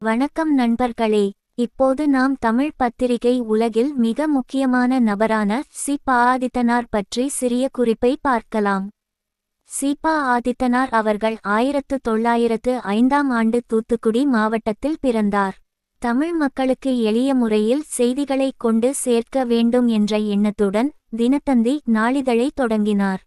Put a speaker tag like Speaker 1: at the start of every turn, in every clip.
Speaker 1: வணக்கம் நண்பர்களே. இப்போது நாம் தமிழ் பத்திரிகை உலகில் மிக முக்கியமான நபரான சி.ப. ஆதித்தனார் பற்றி சிறிய குறிப்பை பார்க்கலாம். சி.ப. ஆதித்தனார் அவர்கள் 1905ஆம் ஆண்டு தூத்துக்குடி மாவட்டத்தில் பிறந்தார். தமிழ் மக்களுக்கு எளிய முறையில் செய்திகளை கொண்டு சேர்க்க வேண்டும் என்ற எண்ணத்துடன் தினத்தந்தி நாளிதழை தொடங்கினார்.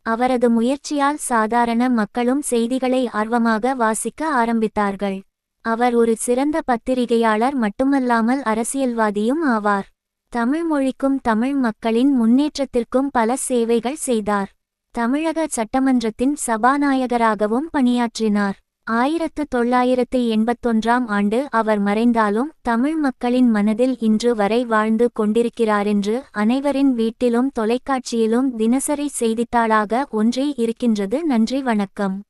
Speaker 1: அவரது முயற்சியால் சாதாரண மக்களும் செய்திகளை ஆர்வமாக வாசிக்க ஆரம்பித்தார்கள். அவர் ஒரு சிறந்த பத்திரிகையாளர் மட்டுமல்லாமல் அரசியல்வாதியும் ஆவார். தமிழ் மொழிக்கும் தமிழ் மக்களின் முன்னேற்றத்திற்கும் பல சேவைகள் செய்தார். தமிழக சட்டமன்றத்தின் சபாநாயகராகவும் பணியாற்றினார். 1981ஆம் ஆண்டு அவர் மறைந்தாலும் தமிழ் மக்களின் மனதில் இன்று வரை வாழ்ந்து கொண்டிருக்கிறாரென்று அனைவரின் வீட்டிலும் தொலைக்காட்சியிலும் தினசரி செய்தித்தாளாக ஒன்றே இருக்கின்றது. நன்றி, வணக்கம்.